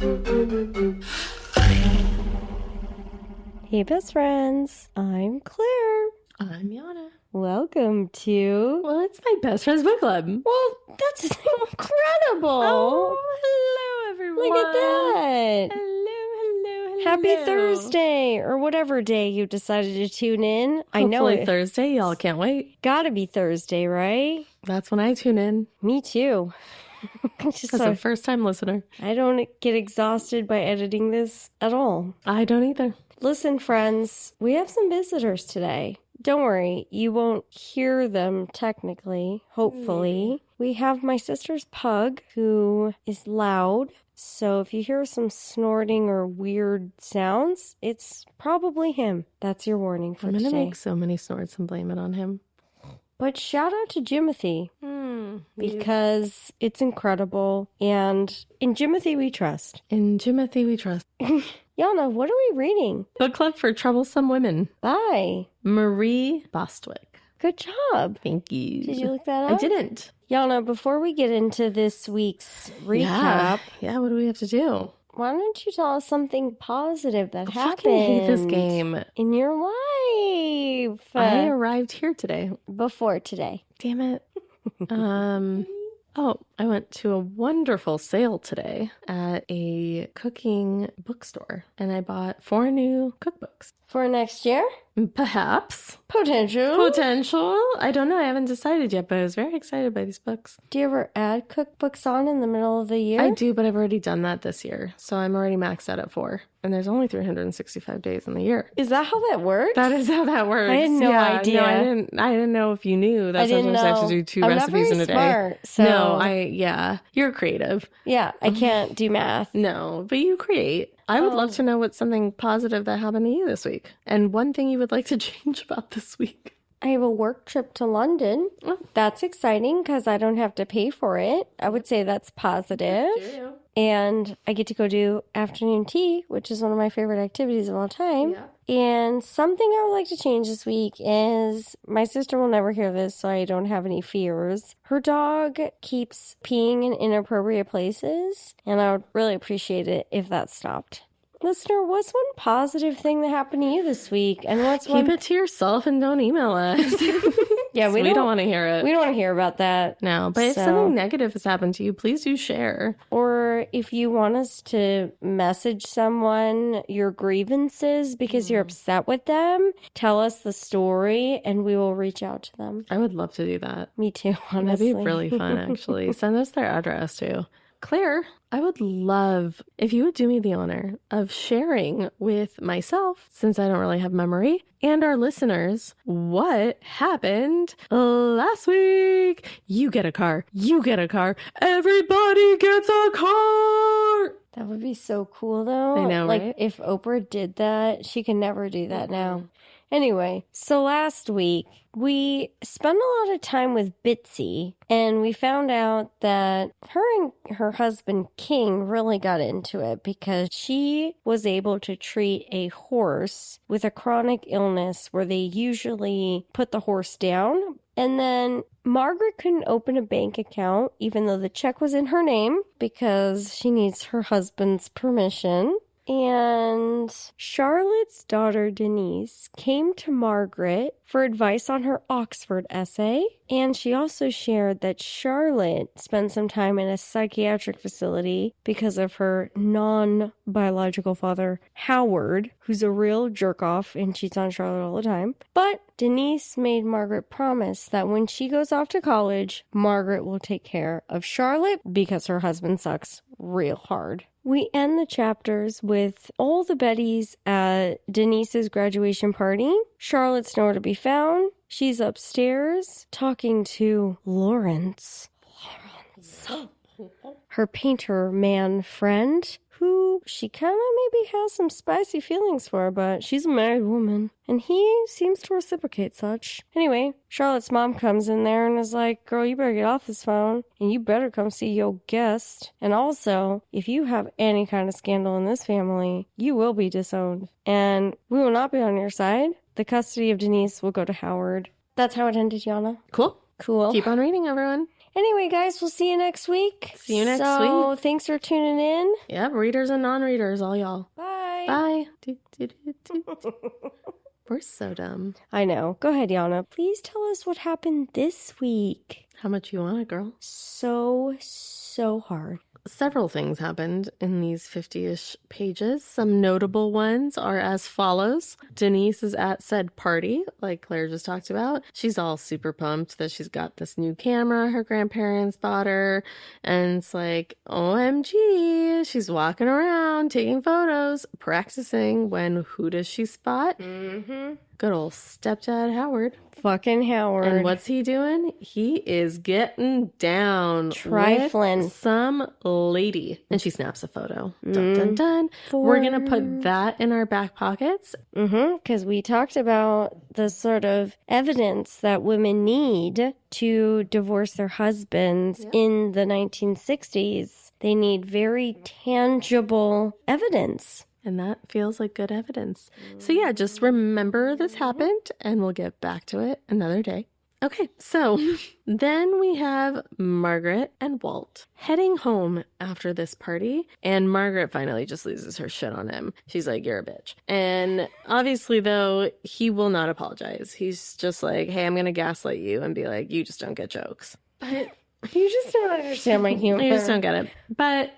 Hey, best friends. I'm Claire. I'm Yana. Welcome to... Well, it's my best friend's book club. Well, that's incredible. Oh, hello, everyone. Look at that. Hello. Happy Thursday, or whatever day you decided to tune in. Hopefully I know Thursday. Y'all can't wait. Gotta be Thursday, right? That's when I tune in. Me too. As a first-time listener. I don't get exhausted by editing this at all. I don't either. Listen, friends, we have some visitors today. Don't worry, you won't hear them technically, hopefully. We have my sister's pug, who is loud. So if you hear some snorting or weird sounds, it's probably him. That's your warning for today. I'm going to make so many snorts and blame it on him. But shout out to Jimothy, because it's incredible. And in Jimothy we trust. In Jimothy we trust. Yana, what are we reading? Book Club for Troublesome Women. By Marie Bostwick. Good job. Thank you. Did you look that up? I didn't. Yana, before we get into this week's recap... Yeah, what do we have to do? Why don't you tell us something positive that happened? I fucking hate this game. In your life. I arrived here today. Before today. Damn it. I went to a wonderful sale today at a cooking bookstore, and I bought 4 new cookbooks. For next year? Perhaps. Potential. I don't know. I haven't decided yet, but I was very excited by these books. Do you ever add cookbooks on in the middle of the year? I do, but I've already done that this year, so I'm already maxed out at 4. And there's only 365 days in the year. Is that how that works? That is how that works. I had no idea. No, I didn't know if you knew. That's sometimes I have to do 2 recipes in a day. Smart, so... No, you're creative. Yeah, I can't do math. No, but you create. I would love to know what's something positive that happened to you this week. And one thing you would like to change about this week. I have a work trip to London. Oh. That's exciting because I don't have to pay for it. I would say that's positive. True. And I get to go do afternoon tea, which is one of my favorite activities of all time. Yeah. And something I would like to change this week is, my sister will never hear this, so I don't have any fears. Her dog keeps peeing in inappropriate places, and I would really appreciate it if that stopped. Listener, what's one positive thing that happened to you this week? And Keep it to yourself and don't email us. Yeah, we don't want to hear it. We don't want to hear about that. No, but if something negative has happened to you, please do share. Or if you want us to message someone your grievances because you're upset with them, tell us the story and we will reach out to them. I would love to do that. Me too, honestly. That'd be really fun, actually. Send us their address too. Claire, I would love if you would do me the honor of sharing with myself, since I don't really have memory, and our listeners, what happened last week. You get a car. Everybody gets a car. That would be so cool, though. I know, right? If Oprah did that, she can never do that now. Anyway, so last week, we spent a lot of time with Bitsy, and we found out that her and her husband, King, really got into it because she was able to treat a horse with a chronic illness where they usually put the horse down. And then Margaret couldn't open a bank account, even though the check was in her name, because she needs her husband's permission. And Charlotte's daughter, Denise, came to Margaret for advice on her Oxford essay. And she also shared that Charlotte spent some time in a psychiatric facility because of her non-biological father, Howard, who's a real jerk-off and cheats on Charlotte all the time. But Denise made Margaret promise that when she goes off to college, Margaret will take care of Charlotte because her husband sucks real hard. We end the chapters with all the Bettys at Denise's graduation party. Charlotte's nowhere to be found. She's upstairs talking to Lawrence, her painter man friend, who she kind of maybe has some spicy feelings for, but she's a married woman, and he seems to reciprocate such. Anyway, Charlotte's mom comes in there and is like, girl, you better get off this phone, and you better come see your guest. And also, if you have any kind of scandal in this family, you will be disowned, and we will not be on your side. The custody of Denise will go to Howard. That's how it ended, Yana. Cool. Cool. Keep on reading, everyone. Anyway, guys, we'll see you next week. See you next week. So thanks for tuning in. Yep, readers and non-readers, all y'all. Bye. Bye. We're so dumb. I know. Go ahead, Yana. Please tell us what happened this week. How much you want it, girl? So hard. Several things happened in these 50-ish pages. Some notable ones are as follows. Denise is at said party, like Claire just talked about. She's all super pumped that she's got this new camera her grandparents bought her. And it's like, OMG. She's walking around, taking photos, practicing when who does she spot? Good old stepdad Howard. Fucking Howard. And what's he doing? He is getting down. Trifling. With some lady. And she snaps a photo. Dun, dun, dun. We're going to put that in our back pockets. Because we talked about the sort of evidence that women need to divorce their husbands in the 1960s. They need very tangible evidence. And that feels like good evidence. So yeah, just remember this happened and we'll get back to it another day. Okay, so then we have Margaret and Walt heading home after this party. And Margaret finally just loses her shit on him. She's like, you're a bitch. And obviously, though, he will not apologize. He's just like, hey, I'm going to gaslight you and be like, you just don't get jokes. But you just don't understand my humor. You just don't get it. But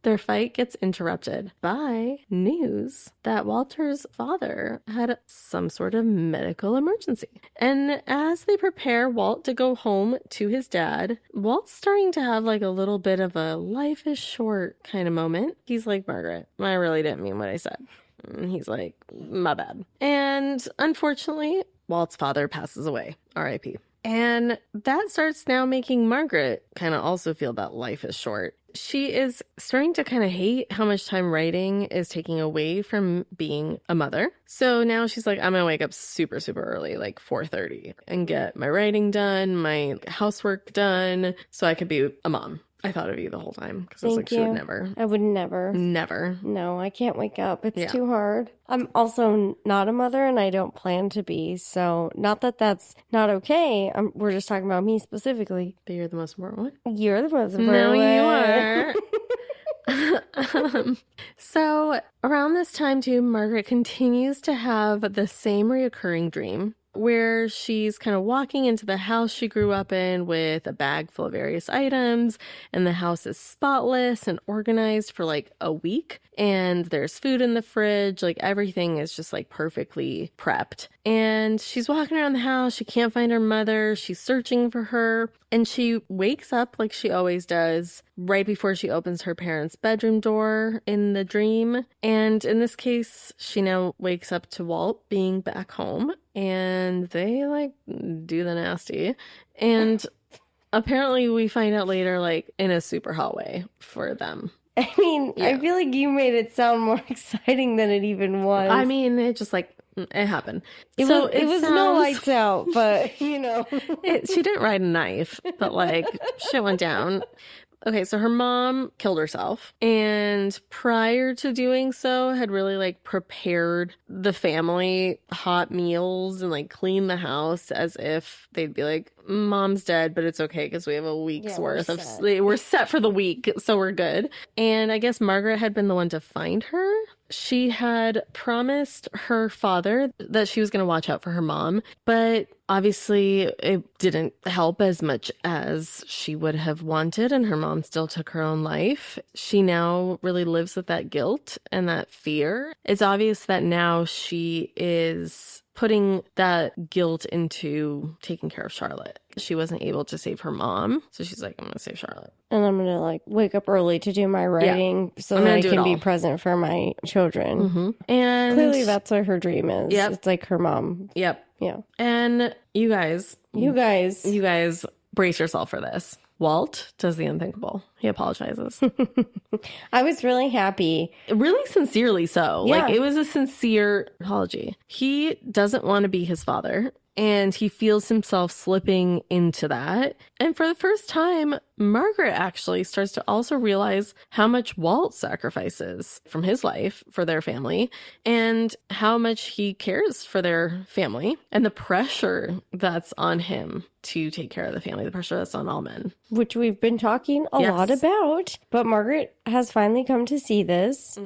their fight gets interrupted by news that Walter's father had some sort of medical emergency. And as they prepare Walt to go home to his dad, Walt's starting to have like a little bit of a life is short kind of moment. He's like, Margaret, I really didn't mean what I said. And he's like, my bad. And unfortunately, Walt's father passes away. R.I.P. And that starts now making Margaret kind of also feel that life is short. She is starting to kind of hate how much time writing is taking away from being a mother. So now she's like, I'm going to wake up super, super early, like 4:30, and get my writing done, my housework done, so I could be a mom. I thought of you the whole time because I was like, she would never. I would never. Never. No, I can't wake up. It's too hard. I'm also not a mother and I don't plan to be. So not that that's not okay. We're just talking about me specifically. But you're the most important one. You're the most important one. No, you are. So around this time too, Margaret continues to have the same reoccurring dream where she's kind of walking into the house she grew up in with a bag full of various items, and the house is spotless and organized for like a week, and there's food in the fridge, like everything is just like perfectly prepped. And she's walking around the house, she can't find her mother, she's searching for her, and she wakes up like she always does right before she opens her parents' bedroom door in the dream. And in this case, she now wakes up to Walt being back home, and they like do the nasty. And apparently we find out later, like in a super hot way for them. I mean, I feel like you made it sound more exciting than it even was. I mean, it just like, it happened. It was no lights out, but you know. She didn't ride a knife, but like shit went down. Okay, so her mom killed herself, and prior to doing so had really like prepared the family hot meals and like cleaned the house as if they'd be like, mom's dead, but it's okay because we have a week's worth of sleep. We're set for the week, so we're good. And I guess Margaret had been the one to find her. She had promised her father that she was going to watch out for her mom, but obviously it didn't help as much as she would have wanted, and her mom still took her own life. She now really lives with that guilt and that fear. It's obvious that now she is putting that guilt into taking care of Charlotte. She wasn't able to save her mom, so she's like, I'm going to save Charlotte. And I'm going to like wake up early to do my writing so that I can be present for my children. Mm-hmm. And clearly that's what her dream is. Yep. It's like her mom. Yep. Yeah. And you guys brace yourself for this. Walt does the unthinkable. He apologizes. I was really happy. Really sincerely so. Yeah. Like, it was a sincere apology. He doesn't want to be his father. And he feels himself slipping into that. And for the first time, Margaret actually starts to also realize how much Walt sacrifices from his life for their family and how much he cares for their family and the pressure that's on him to take care of the family, the pressure that's on all men. Which we've been talking a lot about. But Margaret has finally come to see this.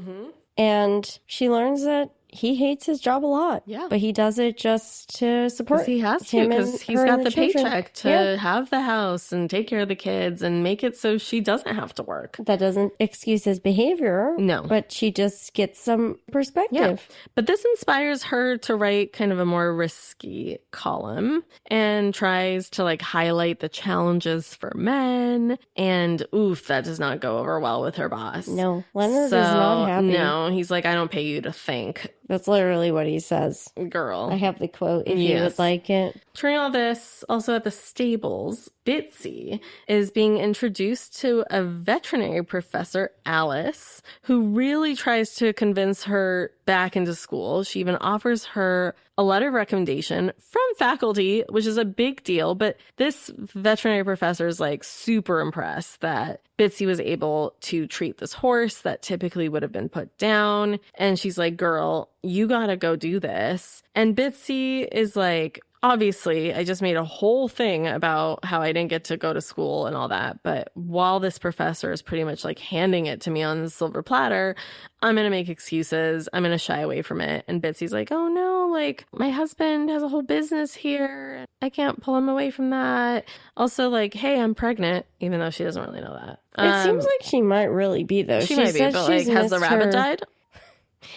And she learns that he hates his job a lot. Yeah. But he does it just to support He has to, him because and he's her got and the children. paycheck to have the house and take care of the kids and make it so she doesn't have to work. That doesn't excuse his behavior. No. But she just gets some perspective. Yeah. But this inspires her to write kind of a more risky column and tries to like highlight the challenges for men. And oof, that does not go over well with her boss. No, Leonard is not happy. No, he's like, I don't pay you to think. That's literally what he says. Girl. I have the quote if you would like it. During all this, also at the stables, Bitsy is being introduced to a veterinary professor, Alice, who really tries to convince her back into school. She even offers her a letter of recommendation from faculty, which is a big deal. But this veterinary professor is like super impressed that Bitsy was able to treat this horse that typically would have been put down. And she's like, girl, you gotta go do this. And Bitsy is like, obviously, I just made a whole thing about how I didn't get to go to school and all that. But while this professor is pretty much like handing it to me on the silver platter, I'm going to make excuses. I'm going to shy away from it. And Bitsy's like, oh no, like my husband has a whole business here. I can't pull him away from that. Also like, hey, I'm pregnant, even though she doesn't really know that. It seems like she might really be, though. She might be, but like, has the rabbit died?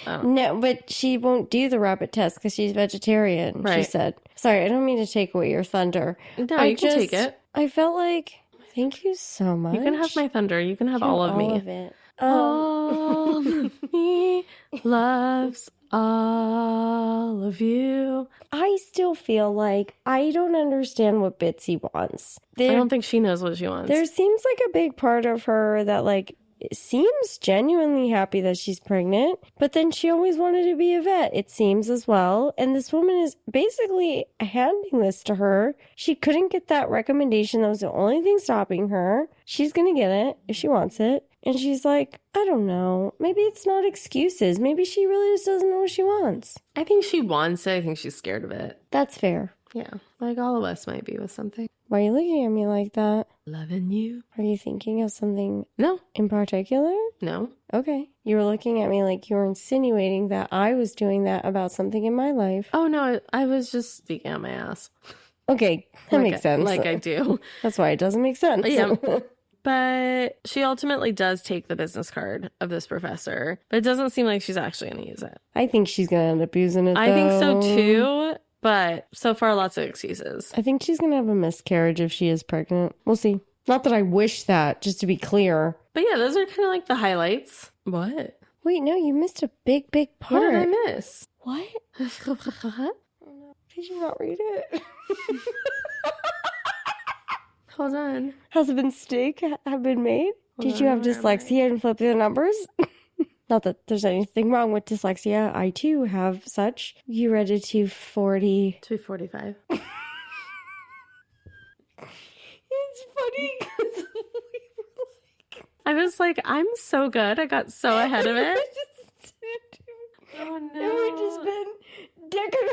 Oh. No, but she won't do the rabbit test because she's vegetarian, she said. Sorry, I don't mean to take away your thunder. No, you can take it. I felt like, thank you so much. You can have my thunder. You can have all of me. All of it. All of me loves all of you. I still feel like I don't understand what Bitsy wants. I don't think she knows what she wants. There seems like a big part of her that like seems genuinely happy that she's pregnant, but then she always wanted to be a vet, it seems, as well. And this woman is basically handing this to her. She couldn't get that recommendation. That was the only thing stopping her. She's going to get it if she wants it. And she's like, I don't know. Maybe it's not excuses. Maybe she really just doesn't know what she wants. I think she wants it. I think she's scared of it. That's fair. Yeah. Like all of us might be with something. Why are you looking at me like that? Loving you. Are you thinking of something No. in particular? No. Okay. You were looking at me like you were insinuating that I was doing that about something in my life. Oh, no. I was just speaking out my ass. Okay. That makes sense. Like I do. That's why it doesn't make sense. Yeah. But she ultimately does take the business card of this professor. But it doesn't seem like she's actually going to use it. I think she's going to end up using it, I think so, though. too. But so far, lots of excuses. I think she's going to have a miscarriage if she is pregnant. We'll see. Not that I wish that, just to be clear. But yeah, those are kind of like the highlights. What? Wait, no, you missed a big, big part. What did I miss? What? Did you not read it? Hold on. Husband steak have been made? Did you have dyslexia and flip the numbers? Not that there's anything wrong with dyslexia. I, too, have such. You read it to 40. 245. It's funny because I was like, I'm so good. I got so ahead of it. Oh, no. We've just been dicking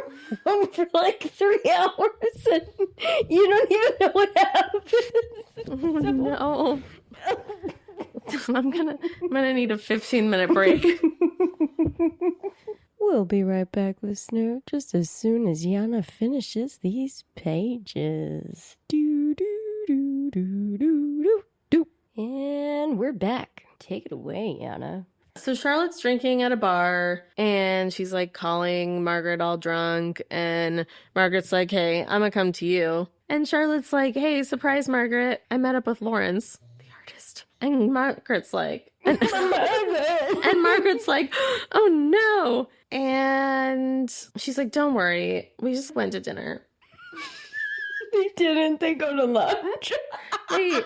around for like 3 hours and you don't even know what happened. Oh, no. I'm gonna need a 15-minute break. We'll be right back, listener, just as soon as Yana finishes these pages. Do, do, do, do, do, do, do. And we're back. Take it away, Yana. So Charlotte's drinking at a bar, and she's like calling Margaret all drunk, and Margaret's like, hey, I'm gonna come to you. And Charlotte's like, hey, surprise, Margaret, I met up with Lawrence, the artist. And Margaret's like, and Margaret's like, oh no. And she's like, don't worry, we just went to dinner. They didn't. They go to lunch. Wait,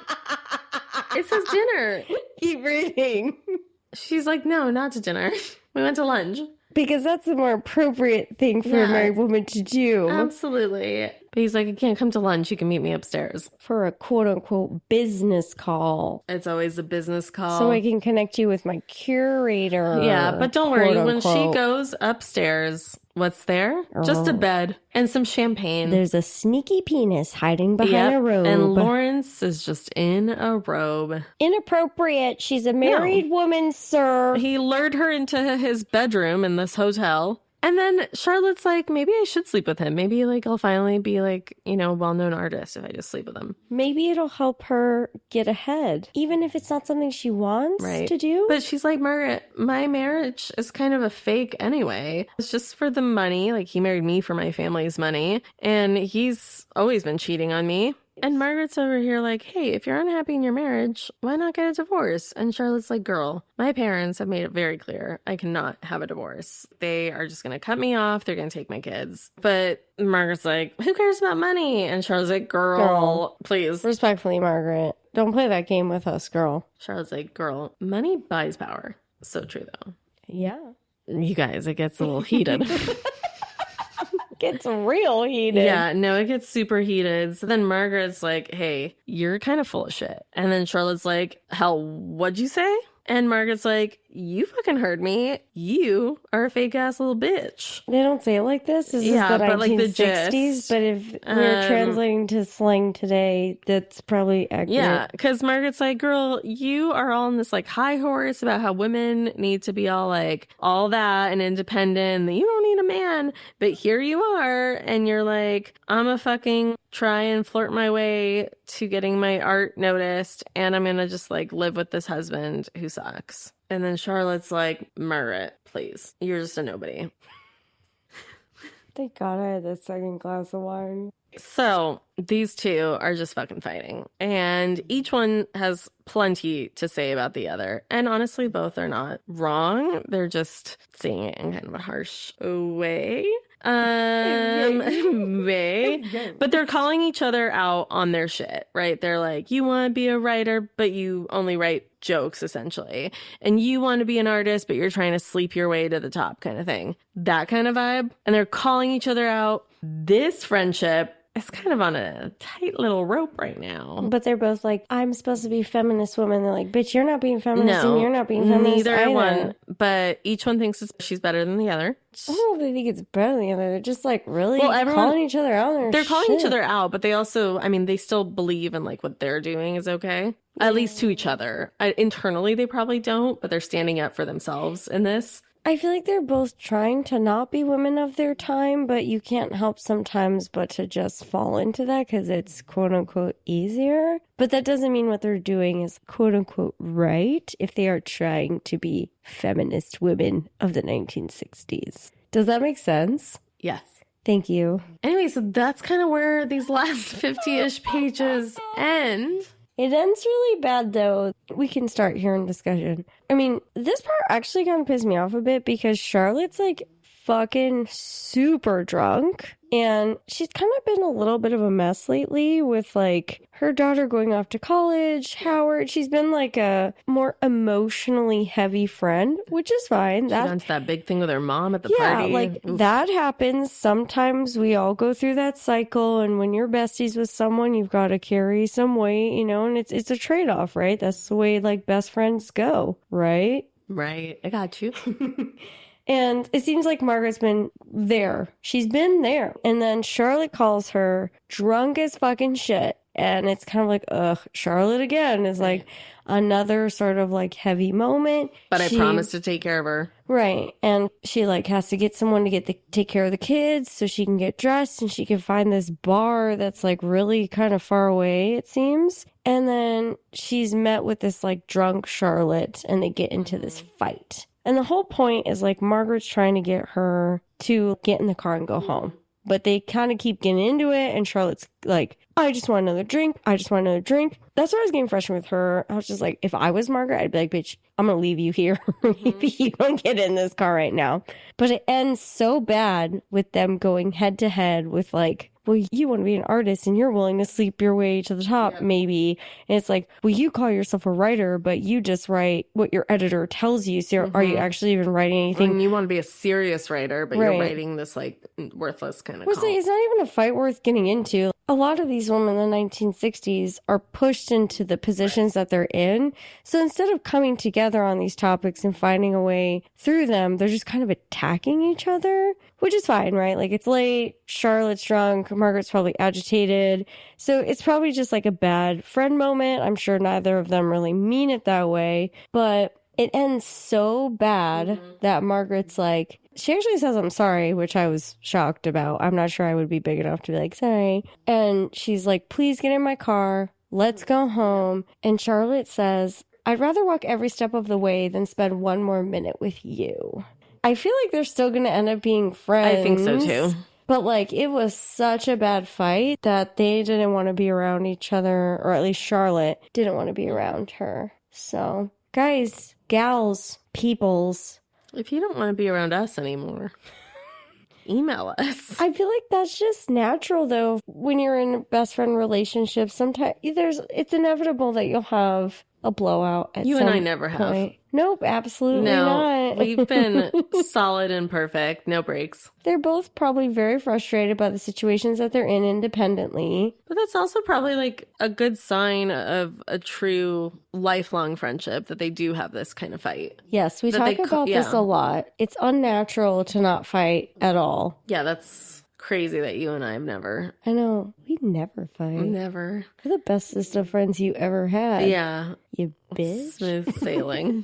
it says dinner. Keep reading. She's like, no, not to dinner. We went to lunch. Because that's the more appropriate thing for a married woman to do. Absolutely. But he's like, I can't come to lunch. You can meet me upstairs. For a quote-unquote business call. It's always a business call. So I can connect you with my curator. Yeah, but don't worry. When she goes upstairs, what's there? Just a bed and some champagne. There's a sneaky penis hiding behind a robe. And Lawrence is just in a robe. Inappropriate. She's a married woman, sir. He lured her into his bedroom in this hotel. And then Charlotte's like, maybe I should sleep with him. Maybe like I'll finally be like, you know, a well-known artist if I just sleep with him. Maybe it'll help her get ahead, even if it's not something she wants to do. But she's like, Margaret, my marriage is kind of a fake anyway. It's just for the money. Like he married me for my family's money. And he's always been cheating on me. And Margaret's over here like, hey, if you're unhappy in your marriage, why not get a divorce? And Charlotte's like, girl, my parents have made it very clear I cannot have a divorce. They are just going to cut me off. They're going to take my kids. But Margaret's like, who cares about money? And Charlotte's like, girl, please. Respectfully, Margaret, don't play that game with us, girl. Charlotte's like, girl, money buys power. So true, though. Yeah. You guys, it gets a little heated. Gets real heated. Yeah, no, it gets super heated. So then Margaret's like, hey, you're kind of full of shit. And then Charlotte's like, hell, what'd you say? And Margaret's like, you fucking heard me. You are a fake ass little bitch. They don't say it like this. This is the 1960s, but if we're translating to slang today, that's probably accurate. Yeah, because Margaret's like, girl, you are all on this like high horse about how women need to be all like all that and independent. And you don't need a man. But here you are. And you're like, I'm a fucking try and flirt my way to getting my art noticed. And I'm going to just like live with this husband who sucks. And then Charlotte's like, Margaret, please, you're just a nobody. Thank God I had that second glass of wine. So these two are just fucking fighting. And each one has plenty to say about the other. And honestly, both are not wrong. They're just saying it in kind of a harsh way. But they're calling each other out on their shit, right? They're like, you want to be a writer, but you only write jokes, essentially. And you want to be an artist, but you're trying to sleep your way to the top kind of thing. That kind of vibe. And they're calling each other out. This friendship is kind of on a tight little rope right now. But they're both like, I'm supposed to be a feminist woman. They're like, bitch, you're not being feminist and you're not being feminist neither either. One. But each one thinks she's better than the other. I don't know if they think it's better than the other. They're just like really calling each other out. They're calling each other out, but they also, I mean, they still believe in like what they're doing is okay. At least to each other. Internally, they probably don't, but they're standing up for themselves in this. I feel like they're both trying to not be women of their time, but you can't help sometimes but to just fall into that because it's quote unquote easier. But that doesn't mean what they're doing is quote unquote right if they are trying to be feminist women of the 1960s. Does that make sense? Yes. Thank you. Anyway, so that's kind of where these last 50-ish pages end. It ends really bad, though. We can start here in discussion. I mean, this part actually kind of pissed me off a bit because Charlotte's like fucking super drunk. And she's kind of been a little bit of a mess lately with like her daughter going off to college, Howard. She's been like a more emotionally heavy friend, which is fine. She got into that big thing with her mom at the party. Yeah, like that happens. Sometimes we all go through that cycle. And when you're besties with someone, you've got to carry some weight, you know, and it's a trade-off, right? That's the way like best friends go, right? Right. I got you. And it seems like Margaret's been there. She's been there. And then Charlotte calls her drunk as fucking shit. And it's kind of like, ugh, Charlotte again is like another sort of like heavy moment. But I promised to take care of her. Right. And she like has to get someone to take care of the kids so she can get dressed and she can find this bar that's like really kind of far away, it seems. And then she's met with this like drunk Charlotte and they get into this fight. And the whole point is like Margaret's trying to get her to get in the car and go home. But they kind of keep getting into it. And Charlotte's like, I just want another drink. I just want another drink. That's why I was getting frustrated with her. I was just like, if I was Margaret, I'd be like, bitch, I'm going to leave you here. Maybe you don't get in this car right now. But it ends so bad with them going head to head with like well, you want to be an artist and you're willing to sleep your way to the top, maybe. And it's like, well, you call yourself a writer, but you just write what your editor tells you. So are you actually even writing anything? And you want to be a serious writer, but you're writing this like worthless kind of It's not even a fight worth getting into. A lot of these women in the 1960s are pushed into the positions that they're in. So instead of coming together on these topics and finding a way through them, they're just kind of attacking each other, which is fine, right? Like, it's late, Charlotte's drunk, Margaret's probably agitated. So it's probably just like a bad friend moment. I'm sure neither of them really mean it that way, but it ends so bad that Margaret's like, she actually says, I'm sorry, which I was shocked about. I'm not sure I would be big enough to be like, sorry. And she's like, please get in my car. Let's go home. And Charlotte says, I'd rather walk every step of the way than spend one more minute with you. I feel like they're still going to end up being friends. I think so too. But like, it was such a bad fight that they didn't want to be around each other, or at least Charlotte didn't want to be around her. So, guys, gals, peoples, if you don't want to be around us anymore, email us. I feel like that's just natural, though. When you're in best friend relationships, sometimes it's inevitable that you'll have a blowout at You some and I never point. have. Nope, absolutely not. We've been solid and perfect. No breaks. They're both probably very frustrated by the situations that they're in independently. But that's also probably like a good sign of a true lifelong friendship, that they do have this kind of fight. Yes, we talk about this a lot. It's unnatural to not fight at all. Yeah, that's crazy that you and I have never. I know. We never fight. Never. We're the bestest of friends you ever had. Yeah. You bitch. Smooth sailing.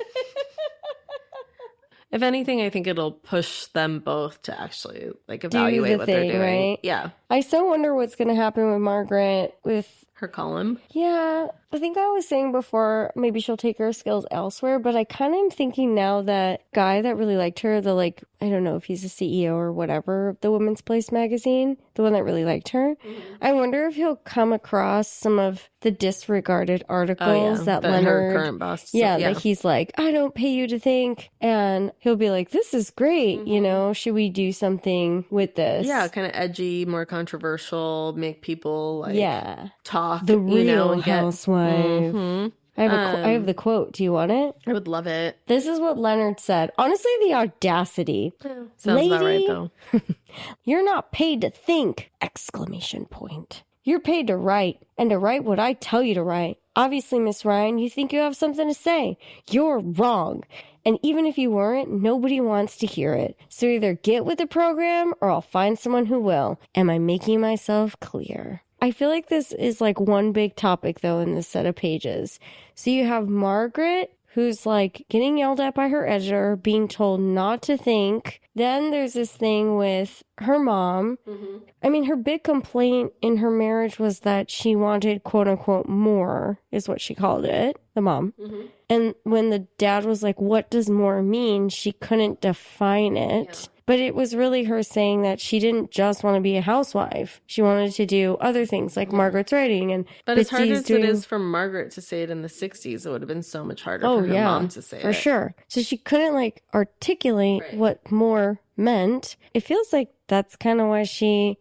If anything, I think it'll push them both to actually like evaluate what they're doing. Right? Yeah. I so wonder what's going to happen with Margaret with her column. Yeah. I think I was saying before, maybe she'll take her skills elsewhere, but I kind of am thinking now that guy that really liked her, the like, I don't know if he's a CEO or whatever of the Women's Place magazine, the one that really liked her. I wonder if he'll come across some of the disregarded articles that Leonard, her current boss. that he's like, I don't pay you to think. And he'll be like, this is great. You know, should we do something with this? Yeah. Kind of edgy, more controversial, make people like talk. The real and housewife. I have the quote. Do you want it? I would love it. This is what Leonard said. Honestly, the audacity. Sounds about right, though. You're not paid to think! Exclamation point. You're paid to write, and to write what I tell you to write. Obviously, Miss Ryan, you think you have something to say. You're wrong. And even if you weren't, nobody wants to hear it. So either get with the program, or I'll find someone who will. Am I making myself clear? I feel like this is like one big topic, though, in this set of pages. So you have Margaret, who's like getting yelled at by her editor, being told not to think. Then there's this thing with her mom. I mean, her big complaint in her marriage was that she wanted, quote unquote, more, is what she called it, the mom. And when the dad was like, what does more mean? She couldn't define it. But it was really her saying that she didn't just want to be a housewife. She wanted to do other things like Margaret's writing and But as hard as it is for Margaret to say it in the 60s, it would have been so much harder for her mom to say it. For sure. So she couldn't like articulate what more meant. It feels like that's kind of why she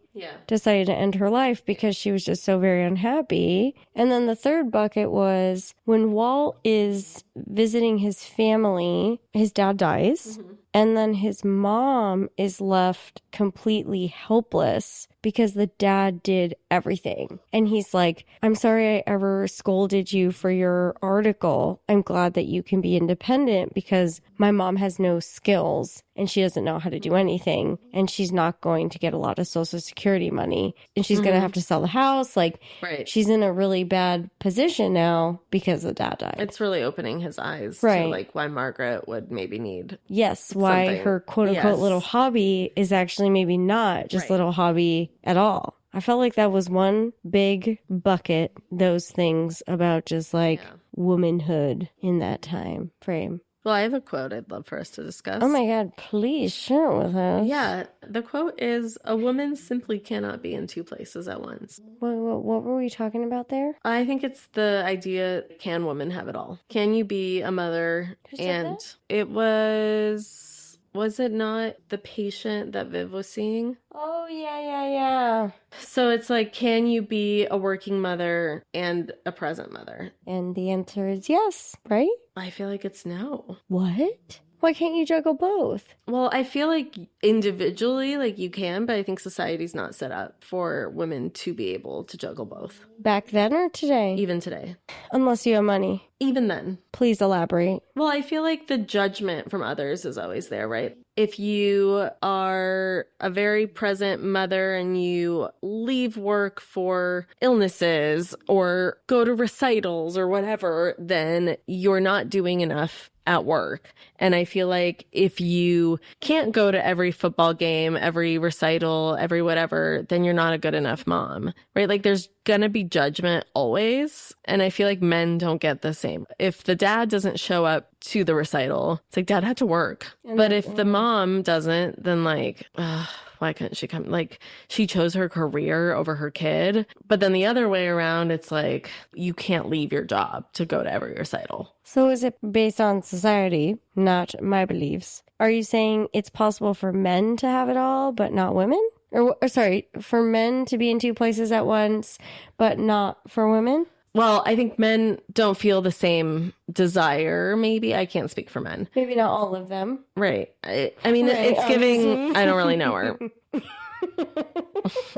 decided to end her life, because she was just so very unhappy. And then the third bucket was when Walt is visiting his family, his dad dies. And then his mom is left completely helpless because the dad did everything. And he's like, I'm sorry I ever scolded you for your article. I'm glad that you can be independent because my mom has no skills and she doesn't know how to do anything. And she's not going to get a lot of Social Security money. And she's going to have to sell the house. Like, she's in a really bad position now because the dad died. It's really opening his eyes to like why Margaret would maybe need why her quote-unquote little hobby is actually maybe not just little hobby at all. I felt like that was one big bucket, those things about just like womanhood in that time frame. Well, I have a quote I'd love for us to discuss. Oh my God, please share it with us. Yeah, the quote is, a woman simply cannot be in two places at once. What were we talking about there? I think it's the idea, can women have it all? Can you be a mother? Who said that? It was Was it not the patient that Viv was seeing? Oh, yeah. So it's like, can you be a working mother and a present mother? And the answer is yes, right? I feel like it's no. What? Why can't you juggle both? Well, I feel like individually, like you can, but I think society's not set up for women to be able to juggle both. Back then or today? Even today. Unless you have money. Even then. Please elaborate. Well, I feel like the judgment from others is always there, right? If you are a very present mother and you leave work for illnesses or go to recitals or whatever, then you're not doing enough at work. And I feel like if you can't go to every football game, every recital, every whatever, then you're not a good enough mom, right? Like there's gonna be judgment always. And I feel like men don't get the same. If the dad doesn't show up to the recital, it's like dad had to work. But if the mom doesn't, then like, why couldn't she come? Like she chose her career over her kid. But then the other way around, it's like you can't leave your job to go to every recital. So is it based on society, not my beliefs? Are you saying it's possible for men to have it all, but not women? Or sorry, for men to be in two places at once, but not for women? Well, I think men don't feel the same desire, maybe. I can't speak for men. Maybe not all of them. Right. I mean, right, it's giving... I don't really know her.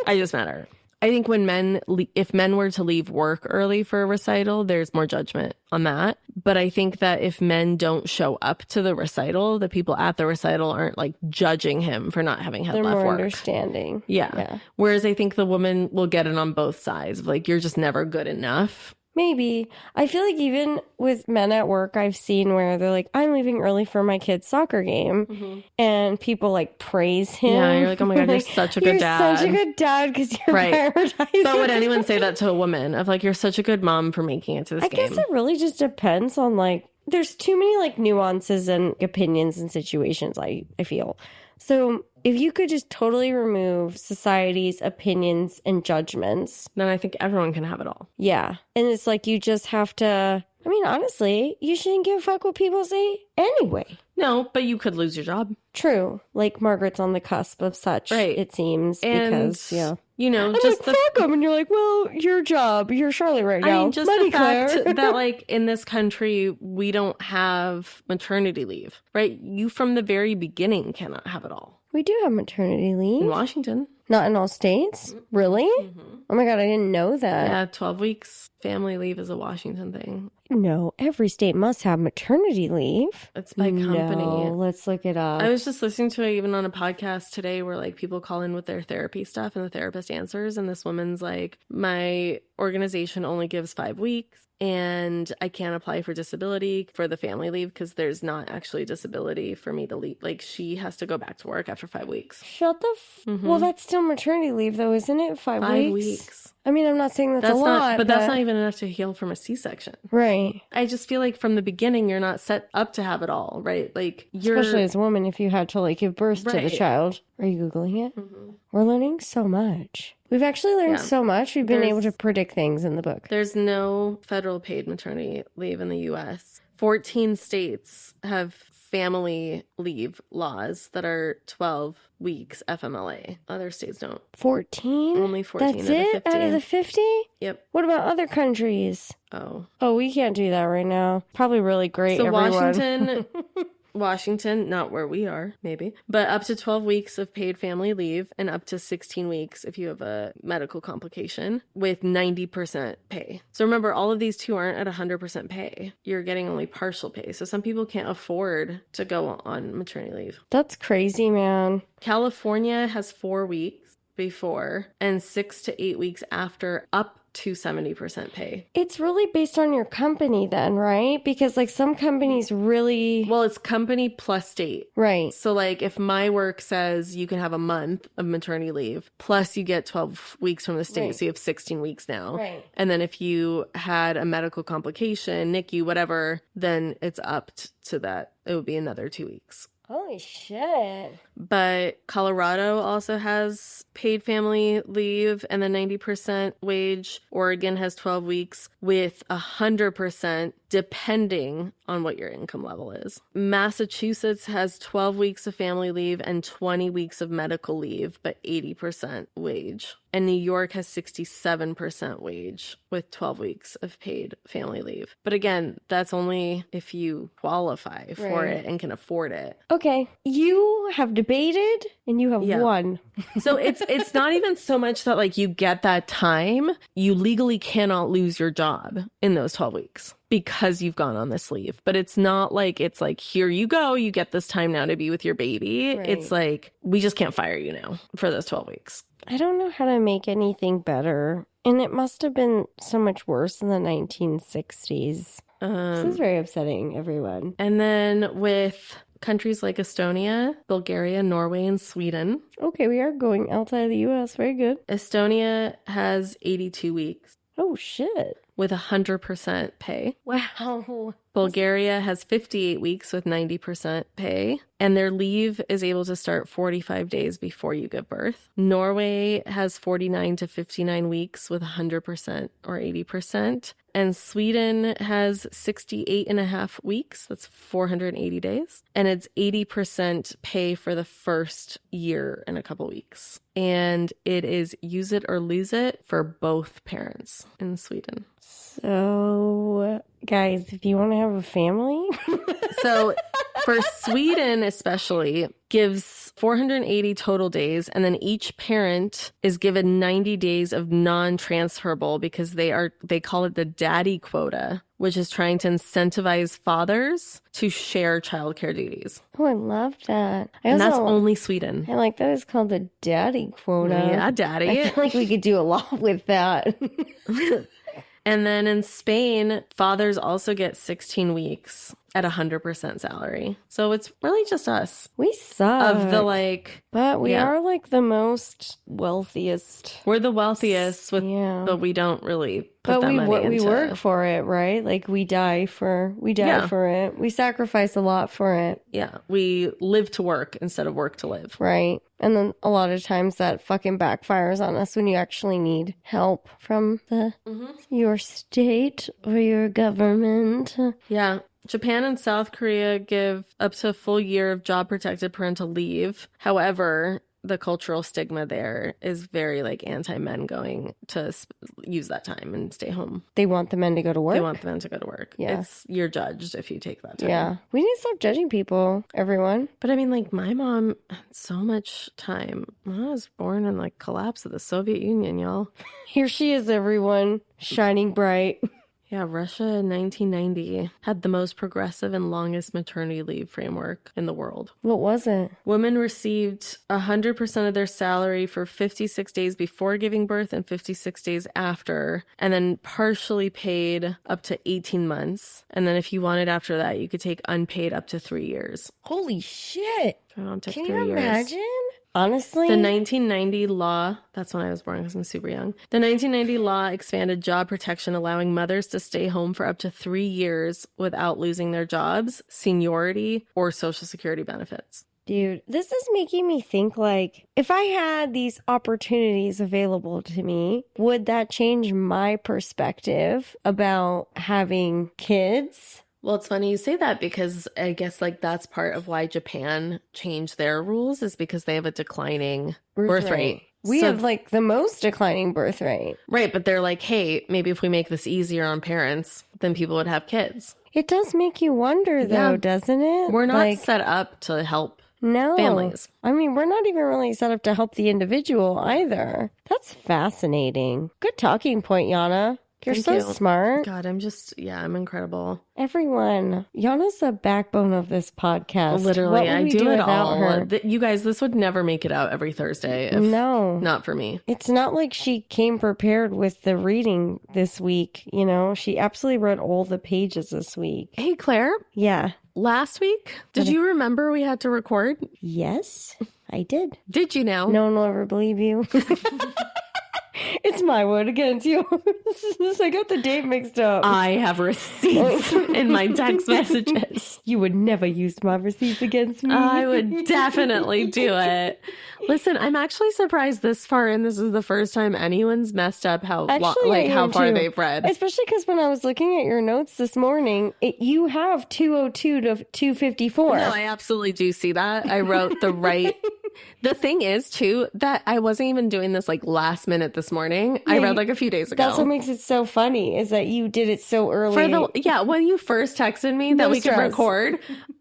I just met her. I think when if men were to leave work early for a recital, there's more judgment on that. But I think that if men don't show up to the recital, the people at the recital aren't like judging him for not having had They're left more work. Understanding. Yeah. Whereas I think the woman will get it on both sides. Like you're just never good enough. Maybe. I feel like even with men at work, I've seen where they're like, I'm leaving early for my kid's soccer game. Mm-hmm. And people like praise him. Yeah, you're like, oh my God, like, you're such a good dad. You're such a good dad because you're prioritizing. But would anyone say that to a woman of like, you're such a good mom for making it to this game? I guess it really just depends on like, there's too many like nuances and opinions and situations, I feel. So if you could just totally remove society's opinions and judgments, then I think everyone can have it all. Yeah. And it's like you just have to, I mean, honestly, you shouldn't give a fuck what people say anyway. No, but you could lose your job. True. Like Margaret's on the cusp of such, right. It seems. And, because, yeah. You know, I'm just like, fuck them. And you're like, well, your job, you're Charlotte right now. I mean, just the fact that like in this country, we don't have maternity leave, right? You from the very beginning cannot have it all. We do have maternity leave. In Washington. Not in all states? Mm-hmm. Really? Mm-hmm. Oh my God, I didn't know that. Yeah, 12 weeks family leave is a Washington thing. No, every state must have maternity leave. It's by company. No, let's look it up. I was just listening to it even on a podcast today where like people call in with their therapy stuff and the therapist answers. And this woman's like, my organization only gives 5 weeks. And I can't apply for disability for the family leave because there's not actually disability for me to leave. Like, she has to go back to work after 5 weeks. Shut the Well, that's still maternity leave, though, isn't it? 5 weeks? I mean, I'm not saying that's a lot. But that's not even enough to heal from a C-section. Right. I just feel like from the beginning, you're not set up to have it all, right? Like, especially as a woman, if you had to, like, give birth to the child. Are you Googling it? Mm-hmm. We're learning so much. We've actually learned so much. We've been able to predict things in the book. There's no federal paid maternity leave in the U.S. 14 states have family leave laws that are 12 weeks FMLA. Other states don't. 14? Only 14 That's it? Out of the 50? Yep. What about other countries? Oh, we can't do that right now. Probably really great, so everyone. Washington, not where we are, maybe, but up to 12 weeks of paid family leave and up to 16 weeks if you have a medical complication with 90% pay. So remember, all of these two aren't at 100% pay. You're getting only partial pay. So some people can't afford to go on maternity leave. That's crazy, man. California has 4 weeks before and 6 to 8 weeks after, up to 70% pay. It's really based on your company then, right? Because like some companies really... Well, it's company plus state. Right. So like if my work says you can have a month of maternity leave, plus you get 12 weeks from the state, so you have 16 weeks now. Right. And then if you had a medical complication, NICU, whatever, then it's up to that. It would be another 2 weeks. Holy shit. But Colorado also has paid family leave and the 90% wage. Oregon has 12 weeks with 100% depending on what your income level is. Massachusetts has 12 weeks of family leave and 20 weeks of medical leave, but 80% wage. And New York has 67% wage with 12 weeks of paid family leave. But again, that's only if you qualify for it and can afford it. Okay. You have debated and you have won. So it's not even so much that like you get that time. You legally cannot lose your job in those 12 weeks. Because you've gone on this leave. But it's not like, it's like, here you go, you get this time now to be with your baby. Right. It's like, we just can't fire you now for those 12 weeks. I don't know how to make anything better. And it must have been so much worse in the 1960s. This is very upsetting, everyone. And then with countries like Estonia, Bulgaria, Norway, and Sweden. Okay, we are going outside of the U.S. Very good. Estonia has 82 weeks. Oh, shit. With 100% pay. Wow. Bulgaria has 58 weeks with 90% pay, and their leave is able to start 45 days before you give birth. Norway has 49 to 59 weeks with 100% or 80%. And Sweden has 68 and a half weeks. That's 480 days. And it's 80% pay for the first year and a couple weeks. And it is use it or lose it for both parents in Sweden. So, guys, if you want to have a family. So for Sweden especially, gives 480 total days, and then each parent is given 90 days of non-transferable because they call it the daddy quota, which is trying to incentivize fathers to share childcare duties. Oh, I love that. And that's only Sweden. I like that it's called the daddy quota. Yeah, daddy. I feel like we could do a lot with that. And then in Spain, fathers also get 16 weeks at 100% salary. So it's really just us. We suck. Of the like... But we are like the most wealthiest. We're the wealthiest, but we don't really put that money into... we work for it, right? Like we die for it. We sacrifice a lot for it. Yeah. We live to work instead of work to live. Right. And then a lot of times that fucking backfires on us when you actually need help from your state or your government. Yeah. Japan and South Korea give up to a full year of job-protected parental leave. However, the cultural stigma there is very like anti-men going to use that time and stay home. They want the men to go to work? They want the men to go to work. Yeah. You're judged if you take that time. Yeah. We need to stop judging people, everyone. But I mean, like, my mom had so much time. I was born in like collapse of the Soviet Union, y'all. Here she is, everyone, shining bright. Yeah, Russia in 1990 had the most progressive and longest maternity leave framework in the world. What was it? Women received 100% of their salary for 56 days before giving birth and 56 days after, and then partially paid up to 18 months. And then if you wanted after that, you could take unpaid up to 3 years. Holy shit. Can you imagine? Honestly? The 1990 law, that's when I was born because I'm super young. The 1990 law expanded job protection, allowing mothers to stay home for up to 3 years without losing their jobs, seniority, or Social Security benefits. Dude, this is making me think like, if I had these opportunities available to me, would that change my perspective about having kids? Well, it's funny you say that because I guess like that's part of why Japan changed their rules is because they have a declining birth rate. We have like the most declining birth rate. Right. But they're like, hey, maybe if we make this easier on parents, then people would have kids. It does make you wonder though, doesn't it? We're not set up to help families. I mean, we're not even really set up to help the individual either. That's fascinating. Good talking point, Yana. You're so smart. God, I'm incredible. Everyone, Yana's the backbone of this podcast. Literally, I do it all. Her? You guys, this would never make it out every Thursday if not for me. It's not like she came prepared with the reading this week. You know, she absolutely read all the pages this week. Hey, Claire. Yeah. Last week, did you remember we had to record? Yes, I did. Did you now? No one will ever believe you. It's my word against yours. I got the date mixed up. I have receipts in my text messages. You would never use my receipts against me. I would definitely do it. Listen, I'm actually surprised this far, and this is the first time anyone's messed up how far they've read. Especially because when I was looking at your notes this morning, you have 202 to 254. No, I absolutely do see that. I wrote the right... The thing is, too, that I wasn't even doing this like last minute this morning. I read like a few days ago. That's what makes it so funny, is that you did it so early. When you first texted me that we could record,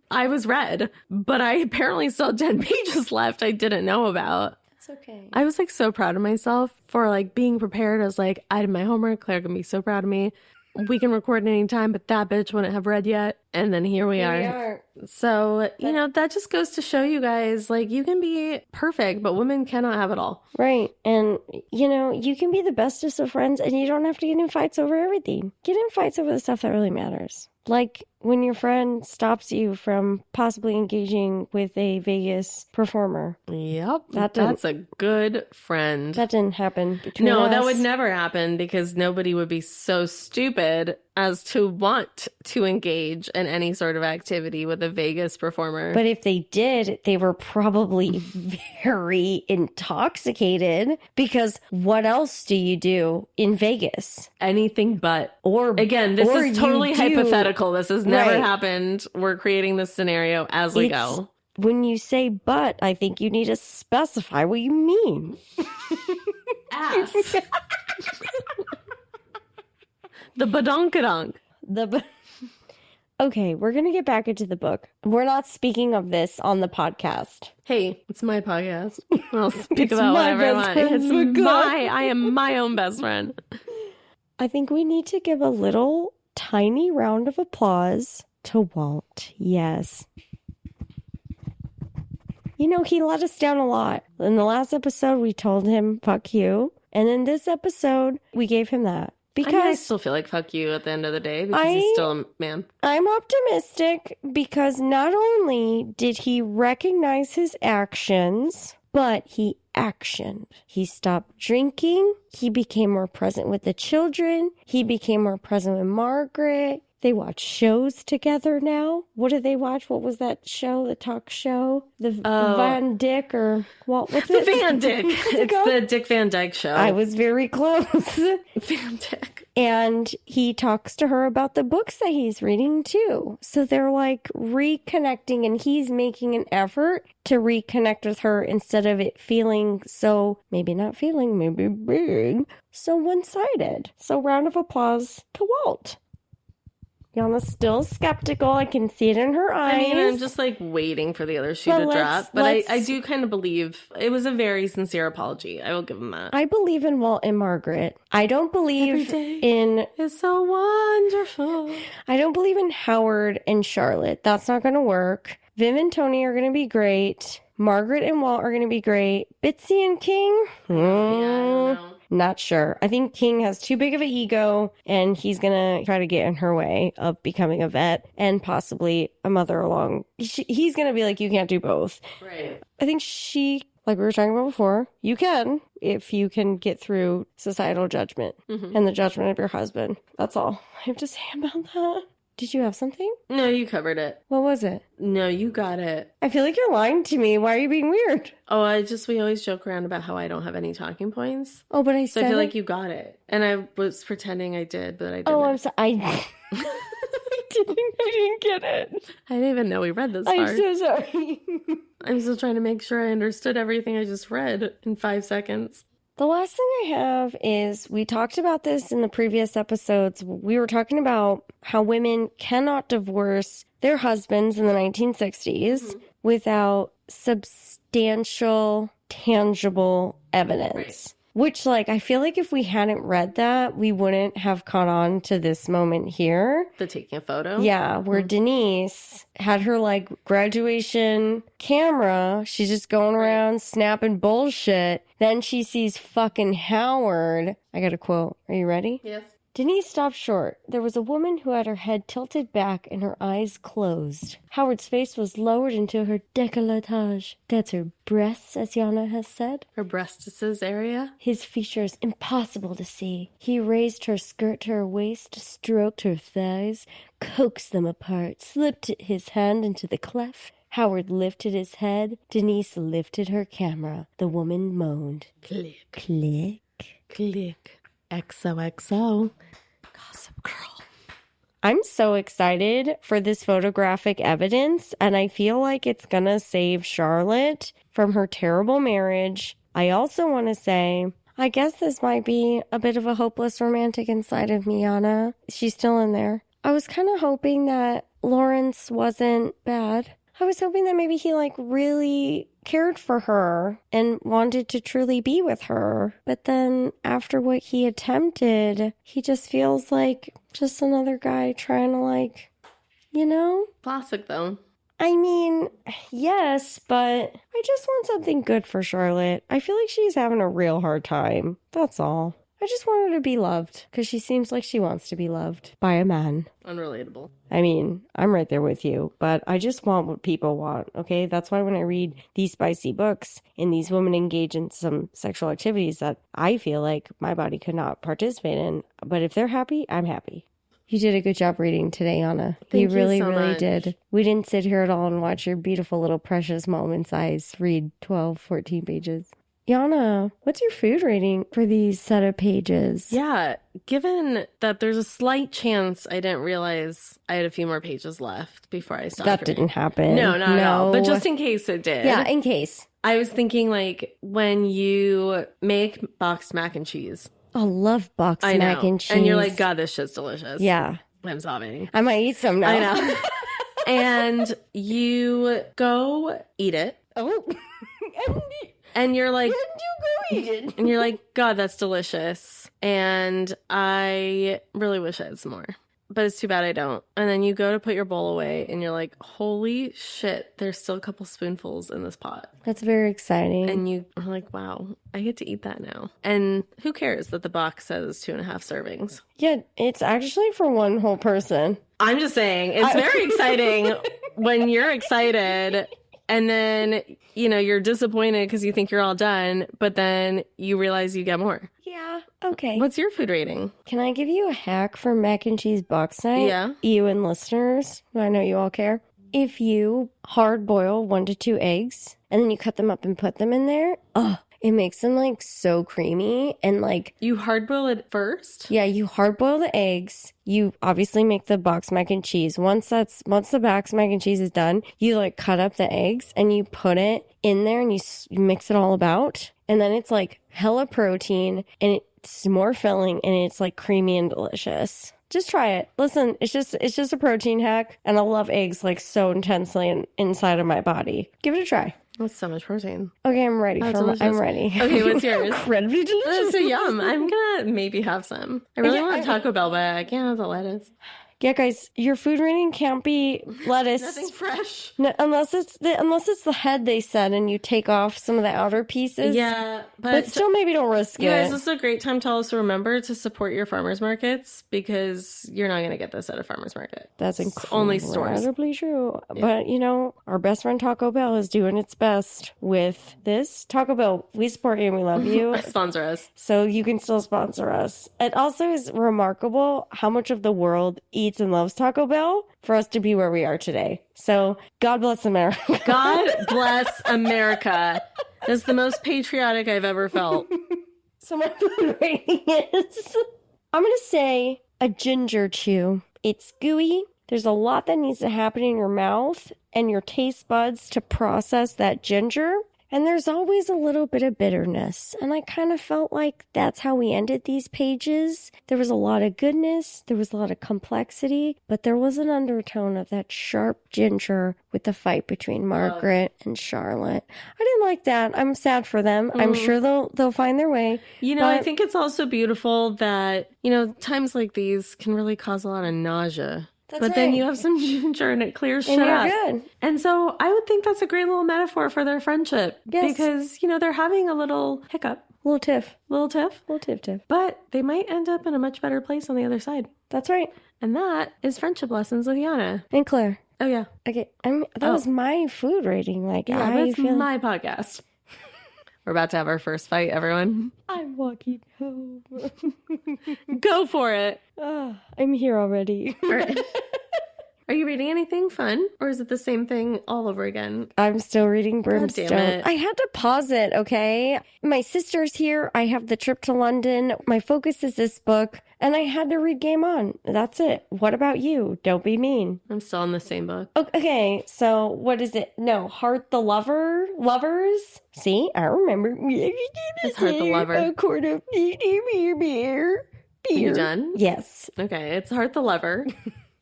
I was read, but I apparently still had 10 pages left I didn't know about. That's okay. I was like so proud of myself for like being prepared. I was like, I did my homework. Claire can be so proud of me. We can record at any time, but that bitch wouldn't have read yet. And then here we are. So, that just goes to show you guys, like, you can be perfect, but women cannot have it all. Right. And, you can be the bestest of friends and you don't have to get in fights over everything. Get in fights over the stuff that really matters. Like when your friend stops you from possibly engaging with a Vegas performer. Yep. That's a good friend. That didn't happen between us. No, that would never happen because nobody would be so stupid as to want to engage in any sort of activity with a Vegas performer. But if they did, they were probably very intoxicated, because what else do you do in Vegas? Anything but. Again, this is totally hypothetical. This has never happened. We're creating this scenario as we go. When you say but, I think you need to specify what you mean. Ass. The badonkadonk. Okay, we're going to get back into the book. We're not speaking of this on the podcast. Hey, it's my podcast. I'll speak about whatever I want. I am my own best friend. I think we need to give a little tiny round of applause to Walt. Yes. He let us down a lot. In the last episode, we told him, fuck you. And in this episode, we gave him that. Because I still feel like fuck you at the end of the day, because he's still a man. I'm optimistic because not only did he recognize his actions, but he actioned. He stopped drinking. He became more present with the children. He became more present with Margaret. They watch shows together now. What do they watch? What was that show? The talk show? The Van Dyck or Walt? What's it? The Van Dyck. It's the Dick Van Dyke Show. I was very close. Van Dyck. And he talks to her about the books that he's reading too. So they're like reconnecting, and he's making an effort to reconnect with her instead of it feeling so, maybe not feeling, maybe big, so one-sided. So round of applause to Walt. Yana's still skeptical. I can see it in her eyes. I mean, I'm just like waiting for the other shoe to drop. But I do kind of believe it was a very sincere apology. I will give him that. I believe in Walt and Margaret. I don't believe in... It's so wonderful. I don't believe in Howard and Charlotte. That's not going to work. Viv and Tony are going to be great. Margaret and Walt are going to be great. Bitsy and King? Yeah, I don't know. Not sure. I think King has too big of an ego, and he's going to try to get in her way of becoming a vet and possibly a mother along. He's going to be like, you can't do both. Right. I think she, like we were talking about before, you can if you can get through societal judgment and the judgment of your husband. That's all I have to say about that. Did you have something? No, you covered it. What was it? No, you got it. I feel like you're lying to me. Why are you being weird? Oh, we always joke around about how I don't have any talking points. Oh, but I So I feel like you got it. And I was pretending I did, but I didn't. Oh, I'm sorry. I didn't get it. I didn't even know we read this far. I'm so sorry. I'm still trying to make sure I understood everything I just read in 5 seconds. The last thing I have is, we talked about this in the previous episodes. We were talking about how women cannot divorce their husbands in the 1960s without substantial, tangible evidence. Right. Which, I feel like if we hadn't read that, we wouldn't have caught on to this moment here. The taking a photo? Yeah, where Denise had her, graduation camera. She's just going around snapping bullshit. Then she sees fucking Howard. I got a quote. Are you ready? Yes. Denise stopped short. There was a woman who had her head tilted back and her eyes closed. Howard's face was lowered into her décolletage. That's her breasts, as Yana has said. Her breastises area? His features impossible to see. He raised her skirt to her waist, stroked her thighs, coaxed them apart, slipped his hand into the cleft. Howard lifted his head. Denise lifted her camera. The woman moaned. Click. Click. Click. XOXO. Gossip Girl. I'm so excited for this photographic evidence, and I feel like it's gonna save Charlotte from her terrible marriage. I also want to say, I guess this might be a bit of a hopeless romantic inside of me, Anna. She's still in there. I was kind of hoping that Lawrence wasn't bad. I was hoping that maybe he, really cared for her and wanted to truly be with her. But then after what he attempted, he just feels like just another guy trying to, Classic, though. I mean, yes, but I just want something good for Charlotte. I feel like she's having a real hard time. That's all. I just want her to be loved because she seems like she wants to be loved by a man. Unrelatable. I mean, I'm right there with you, but I just want what people want, okay? That's why when I read these spicy books and these women engage in some sexual activities that I feel like my body could not participate in, but if they're happy, I'm happy. You did a good job reading today, Anna. Thank you really, you so really much. did. We didn't sit here at all and watch your beautiful little precious moments eyes read 12, 14 pages. Yana, what's your food rating for these set of pages? Yeah, given that there's a slight chance I didn't realize I had a few more pages left before I stopped. That didn't happen. No, not at all. But just in case it did. Yeah, in case. I was thinking when you make boxed mac and cheese. I love boxed mac and cheese. And you're like, God, this shit's delicious. Yeah. I'm sobbing. I might eat some now. I know. And you go eat it. Oh. And you're like, you go eat it. And you're like, God, that's delicious. And I really wish I had some more. But it's too bad I don't. And then you go to put your bowl away and you're like, holy shit, there's still a couple spoonfuls in this pot. That's very exciting. And you are like, wow, I get to eat that now. And who cares that the box says 2.5 servings? Yeah, it's actually for one whole person. I'm just saying, it's very exciting when you're excited. And then, you're disappointed because you think you're all done, but then you realize you get more. Yeah, okay. What's your food rating? Can I give you a hack for mac and cheese box night? Yeah. You and listeners, I know you all care. If you hard boil 1 to 2 eggs, and then you cut them up and put them in there, it makes them so creamy and You hard boil it first? Yeah, you hard boil the eggs. You obviously make the boxed mac and cheese. Once the boxed mac and cheese is done, you cut up the eggs and you put it in there and you mix it all about. And then it's hella protein and it's more filling and it's creamy and delicious. Just try it. Listen, it's just a protein hack and I love eggs so intensely inside of my body. Give it a try. That's so much protein. Okay, I'm ready. I'm ready. Okay, what's yours? Ready to be delicious. That's so yum. I'm gonna maybe have some. I really want a Taco Bell, but I can't have the lettuce. Yeah, guys, your food rating can't be lettuce. Nothing fresh. No, unless it's the head they said, and you take off some of the outer pieces. Yeah, but still, maybe don't risk it. You guys, this is a great time to also remember to support your farmers markets because you're not gonna get this at a farmers market. That's only stores. Incredibly true. Yeah. But our best friend Taco Bell is doing its best with this. Taco Bell, we support you and we love you. Sponsor us, so you can still sponsor us. It also is remarkable how much of the world eats and loves Taco Bell for us to be where we are today. So God bless America. God bless America. That's the most patriotic I've ever felt. So my food rating is, I'm going to say a ginger chew. It's gooey. There's a lot that needs to happen in your mouth and your taste buds to process that ginger. And there's always a little bit of bitterness. And I kind of felt like that's how we ended these pages. There was a lot of goodness. There was a lot of complexity. But there was an undertone of that sharp ginger with the fight between Margaret and Charlotte. I didn't like that. I'm sad for them. I'm sure they'll find their way. I think it's also beautiful that, times like these can really cause a lot of nausea. but then you have some ginger and it clears shit and you're up. good. And so I would think that's a great little metaphor for their friendship. Yes. Because, they're having a little hiccup. Little tiff. Little tiff. Little tiff. But they might end up in a much better place on the other side. That's right. And that is Friendship Lessons with Yana. And Claire. Oh, yeah. Okay. That was my food rating. Like, yeah, that's my podcast. We're about to have our first fight, everyone. I'm walking home. Go for it. I'm here already. All right. Are you reading anything fun? Or is it the same thing all over again? I'm still reading Brimstone. God damn it. I had to pause it, okay? My sister's here. I have the trip to London. My focus is this book. And I had to read Game On. That's it. What about you? Don't be mean. I'm still in the same book. Okay, so what is it? No, Heart the Lovers? See, I remember. It's Heart the Lover. A quart of beer. Are you done? Yes. Okay, it's Heart the Lover.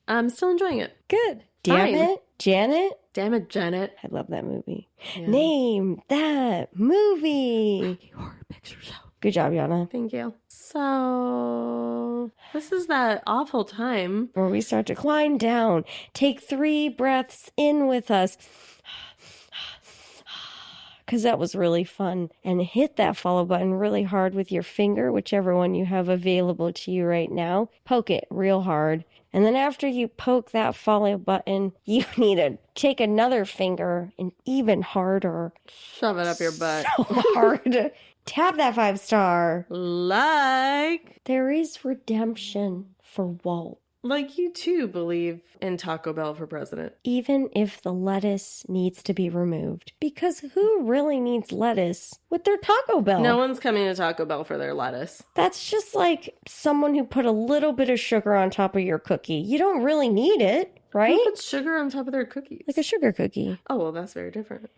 I'm still enjoying it. Good. Damn it, Janet. Damn it, Janet. I love that movie. Yeah. Name that movie. Rocky Horror Picture Show. Good job, Yana. Thank you. So, this is that awful time where we start to climb down. Take 3 breaths in with us. Because that was really fun. And hit that follow button really hard with your finger, whichever one you have available to you right now. Poke it real hard. And then after you poke that follow button, you need to take another finger and even harder. Shove it up your butt. So hard. Tap that 5-star. Like. There is redemption for Walt. Like you too believe in Taco Bell for president. Even if the lettuce needs to be removed. Because who really needs lettuce with their Taco Bell? No one's coming to Taco Bell for their lettuce. That's just like someone who put a little bit of sugar on top of your cookie. You don't really need it, right? Who puts sugar on top of their cookies? Like a sugar cookie. Oh, well, that's very different.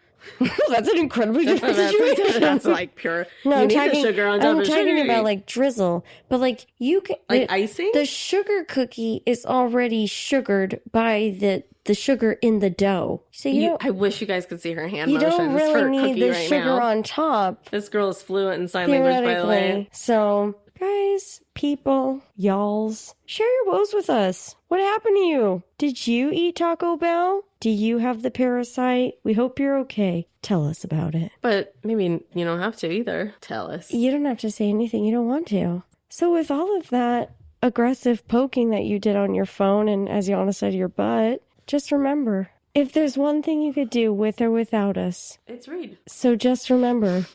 That's an incredibly different situation. That's like pure. No, you I'm need talking, the sugar on top of sugar. I'm talking about like drizzle, but like you can like icing. The sugar cookie is already sugared by the sugar in the dough. So I wish you guys could see her hand you motions. don't really for need the right sugar now. on top. This girl is fluent in sign language, by the way. So, guys, people, y'alls, share your woes with us. What happened to you? Did you eat Taco Bell? Do you have the parasite? We hope you're okay. Tell us about it. But maybe you don't have to either. Tell us. You don't have to say anything you don't want to. So with all of that aggressive poking that you did on your phone and, as Yana said, your butt, just remember, if there's one thing you could do with or without us, it's read. So just remember.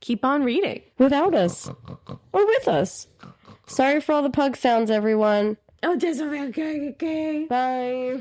Keep on reading. Without us. Or with us. Sorry for all the pug sounds, everyone. Oh, that's okay. Bye.